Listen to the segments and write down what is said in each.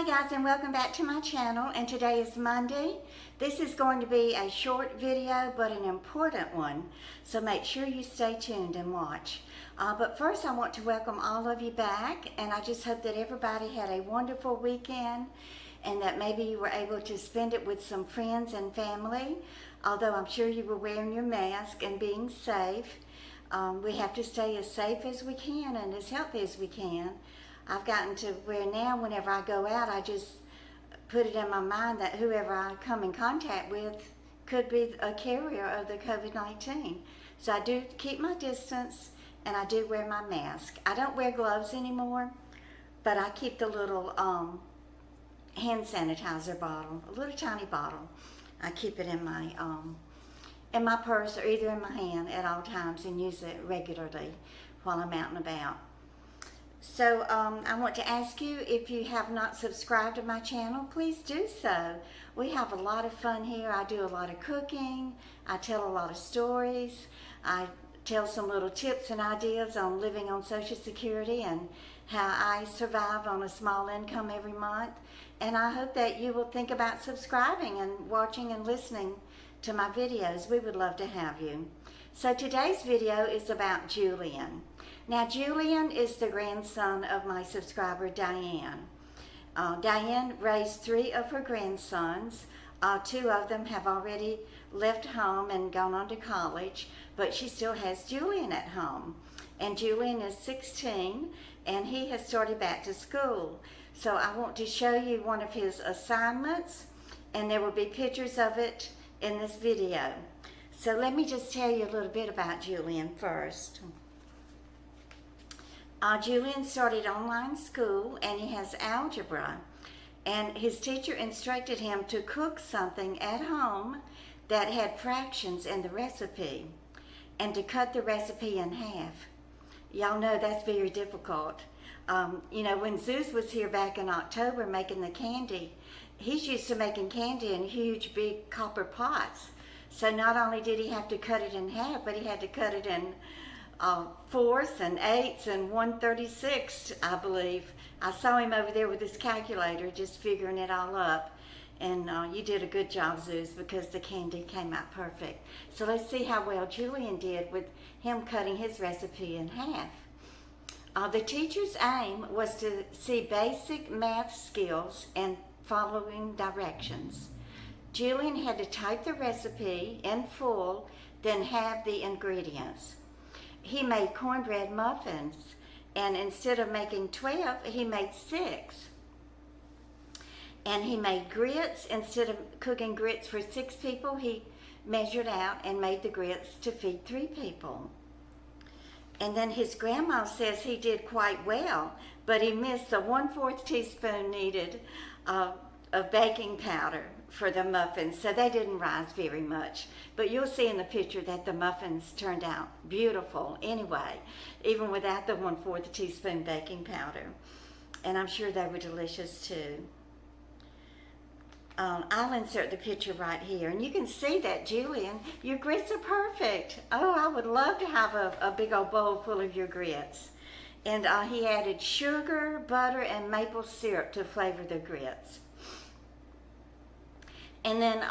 Hi guys, and welcome back to my channel, and today is Monday. This is going to be a short video but an important one, so make sure you stay tuned and watch. But first I want to welcome all of you back, and I just hope that everybody had a wonderful weekend and that maybe you were able to spend it with some friends and family, although I'm sure you were wearing your mask and being safe. We have to stay as safe as we can and as healthy as we can. I've gotten to where now whenever I go out, I just put it in my mind that whoever I come in contact with could be a carrier of the COVID-19. So I do keep my distance and I do wear my mask. I don't wear gloves anymore, but I keep the little hand sanitizer bottle, a little tiny bottle. I keep it in my purse or either in my hand at all times and use it regularly while I'm out and about. So I want to ask you, if you have not subscribed to my channel, please do so. We have a lot of fun here. I do a lot of cooking. I tell a lot of stories. I tell some little tips and ideas on living on Social Security and how I survive on a small income every month. And I hope that you will think about subscribing and watching and listening to my videos. We would love to have you. So today's video is about Julian. Now, Julian is the grandson of my subscriber, Diane. Diane raised 3 of her grandsons. 2 of them have already left home and gone on to college, but she still has Julian at home. And Julian is 16, and he has started back to school. So I want to show you one of his assignments, and there will be pictures of it in this video. So let me just tell you a little bit about Julian first. Julian started online school and he has algebra, and his teacher instructed him to cook something at home that had fractions in the recipe and to cut the recipe in half. Y'all know that's very difficult. You know, when Zeus was here back in October making the candy, he's used to making candy in huge big copper pots. So not only did he have to cut it in half, but he had to cut it in 4ths and 8ths and 1/36, I believe. I saw him over there with his calculator just figuring it all up. And you did a good job, Zeus, because the candy came out perfect. So let's see how well Julian did with him cutting his recipe in half. The teacher's aim was to see basic math skills and following directions. Julian had to type the recipe in full, then have the ingredients. He made cornbread muffins, and instead of making 12, he made 6. And he made grits. Instead of cooking grits for 6 people, he measured out and made the grits to feed 3 people. And then his grandma says he did quite well, but he missed the 1/4 teaspoon needed of baking powder for the muffins, so they didn't rise very much. But you'll see in the picture that the muffins turned out beautiful anyway, even without the 1/4 teaspoon baking powder. And I'm sure they were delicious too. I'll insert the picture right here, and you can see that, Julian, your grits are perfect. Oh, I would love to have a big old bowl full of your grits. And he added sugar, butter, and maple syrup to flavor the grits. And then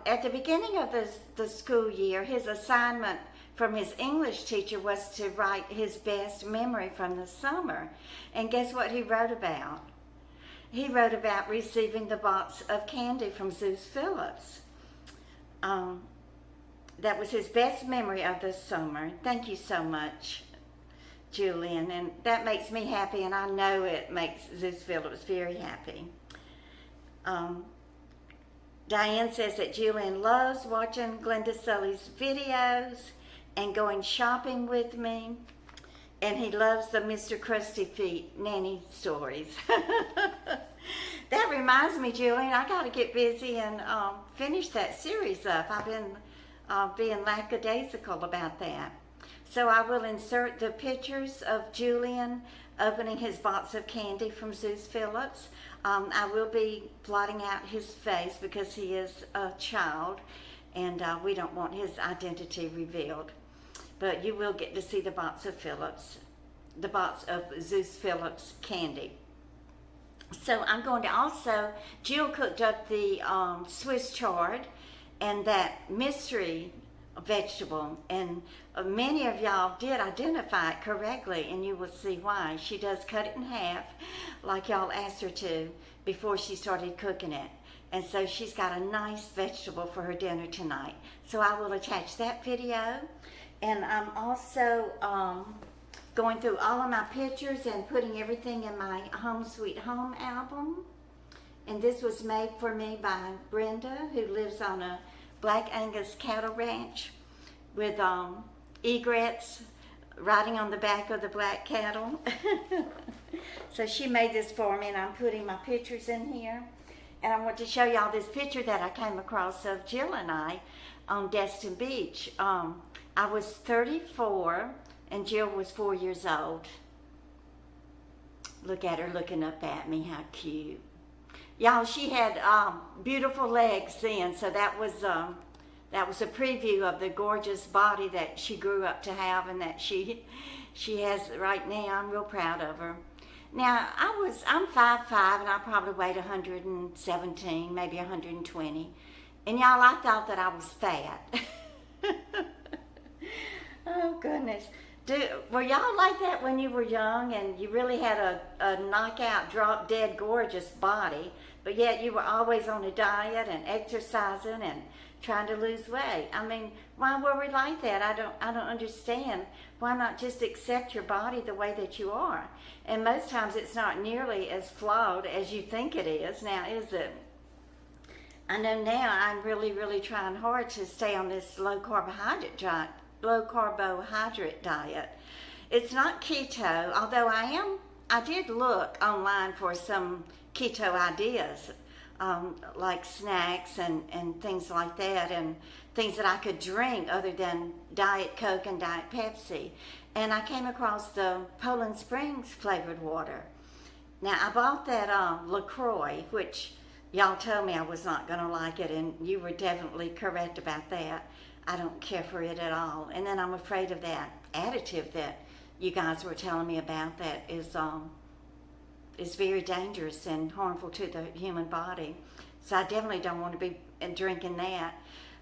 at the beginning of the school year, his assignment from his English teacher was to write his best memory from the summer. And guess what he wrote about? He wrote about receiving the box of candy from Zeus Phillips. That was his best memory of the summer. Thank you so much, Julian. And that makes me happy, and I know it makes Zeus Phillips very happy. Diane says that Julian loves watching Glenda Sully's videos and going shopping with me, and he loves the Mr. Krusty Feet nanny stories. That reminds me, Julian, I got to get busy and finish that series up. I've been being lackadaisical about that. So I will insert the pictures of Julian opening his box of candy from Zeus Phillips. I will be blotting out his face because he is a child, and we don't want his identity revealed. But you will get to see the box of Zeus Phillips candy. So I'm going to also, Jill cooked up the Swiss chard and that mystery vegetable, and many of y'all did identify it correctly, and you will see why. She does cut it in half like y'all asked her to before she started cooking it. And so she's got a nice vegetable for her dinner tonight. So I will attach that video. And I'm also going through all of my pictures and putting everything in my Home Sweet Home album. And this was made for me by Brenda, who lives on a Black Angus cattle ranch with egrets riding on the back of the black cattle. So she made this for me, and I'm putting my pictures in here. And I want to show y'all this picture that I came across of Jill and I on Destin Beach. I was 34 and Jill was 4 years old. Look at her looking up at me, how cute. Y'all, she had beautiful legs then, so that was a preview of the gorgeous body that she grew up to have and that she has right now. I'm real proud of her. Now, I'm 5'5", and I probably weighed 117, maybe 120. And y'all, I thought that I was fat. Oh, goodness. Were y'all like that when you were young and you really had a knockout, drop-dead, gorgeous body, but yet you were always on a diet and exercising and trying to lose weight? I mean, why were we like that? I don't understand. Why not just accept your body the way that you are? And most times it's not nearly as flawed as you think it is. Now, is it? I know now I'm really, really trying hard to stay on this low carbohydrate diet. It's not keto, although I did look online for some keto ideas, like snacks and things like that, and things that I could drink other than Diet Coke and Diet Pepsi. And I came across the Poland Springs flavored water. Now, I bought that LaCroix, which y'all told me I was not going to like it, and you were definitely correct about that. I don't care for it at all. And then I'm afraid of that additive that you guys were telling me about that is very dangerous and harmful to the human body. So I definitely don't want to be drinking that.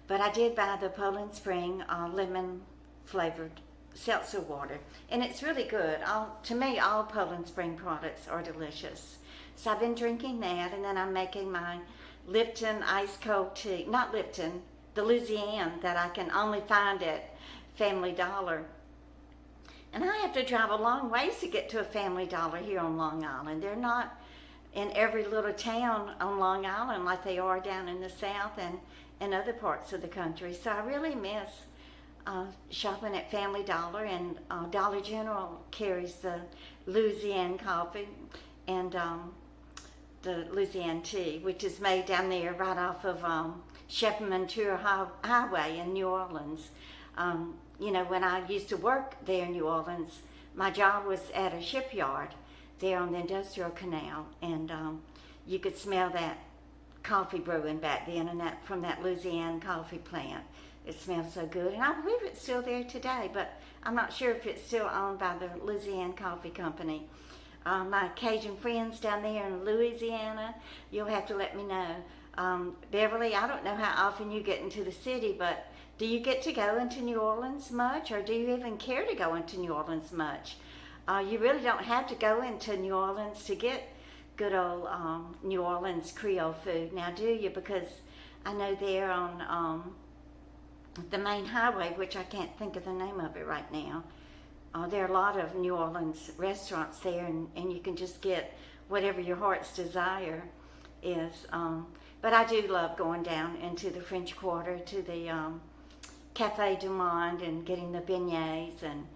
But I did buy the Poland Spring lemon flavored seltzer water, and it's really good. To me, all Poland Spring products are delicious. So I've been drinking that, and then I'm making my Lipton ice cold tea. Not Lipton, the Louisiana that I can only find at Family Dollar. And I have to drive a long ways to get to a Family Dollar here on Long Island. They're not in every little town on Long Island like they are down in the South and in other parts of the country. So I really miss shopping at Family Dollar, and Dollar General carries the Louisiana coffee and the Louisiana tea, which is made down there right off of Chefin-Menteur Highway in New Orleans. You know, when I used to work there in New Orleans, my job was at a shipyard there on the Industrial Canal, and you could smell that coffee brewing back then, and that from that Louisiana coffee plant. It smells so good, and I believe it's still there today, but I'm not sure if it's still owned by the Louisiana Coffee Company. My Cajun friends down there in Louisiana, you'll have to let me know. Beverly, I don't know how often you get into the city, but do you get to go into New Orleans much, or do you even care to go into New Orleans much? You really don't have to go into New Orleans to get good old New Orleans Creole food, now do you? Because I know there on the main highway, which I can't think of the name of it right now, there are a lot of New Orleans restaurants there, and you can just get whatever your heart's desire is. But I do love going down into the French Quarter to the Café du Monde and getting the beignets and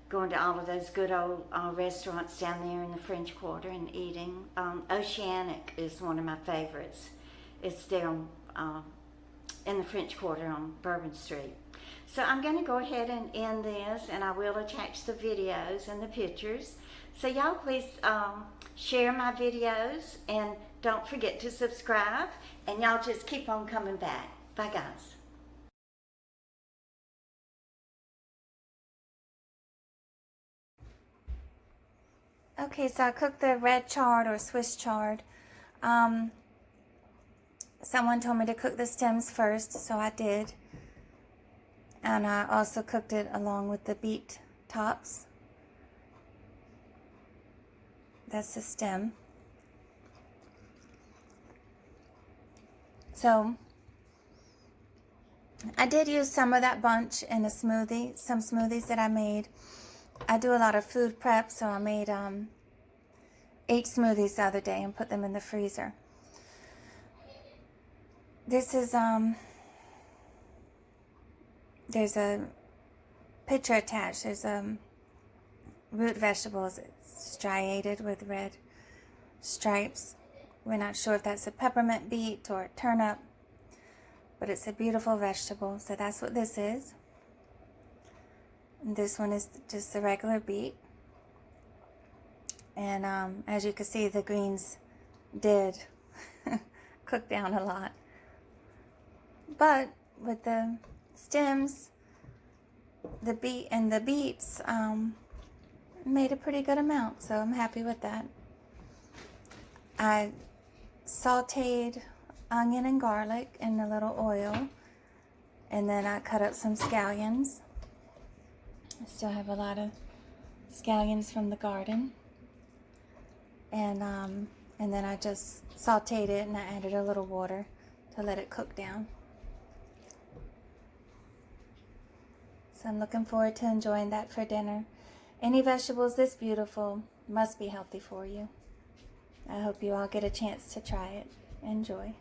going to all of those good old restaurants down there in the French Quarter and eating. Oceanic is one of my favorites. It's there in the French Quarter on Bourbon Street. So I'm going to go ahead and end this, and I will attach the videos and the pictures. So y'all please share my videos, and don't forget to subscribe, and y'all just keep on coming back. Bye guys. Okay, so I cooked the red chard or Swiss chard. Someone told me to cook the stems first, so I did. And I also cooked it along with the beet tops. That's the stem. So I did use some of that bunch in a smoothie, some smoothies that I made. I do a lot of food prep, so I made 8 smoothies the other day and put them in the freezer. This is there's a picture attached. There's root vegetables. It's striated with red stripes. We're not sure if that's a peppermint beet or a turnip, but it's a beautiful vegetable. So that's what this is. And this one is just the regular beet. And as you can see, the greens did cook down a lot. But with the stems, the beet and the beets made a pretty good amount, so I'm happy with that. I sauteed onion and garlic in a little oil, and then I cut up some scallions. I still have a lot of scallions from the garden, and then I just sauteed it and I added a little water to let it cook down. So I'm looking forward to enjoying that for dinner. Any vegetables this beautiful must be healthy for you. I hope you all get a chance to try it. Enjoy.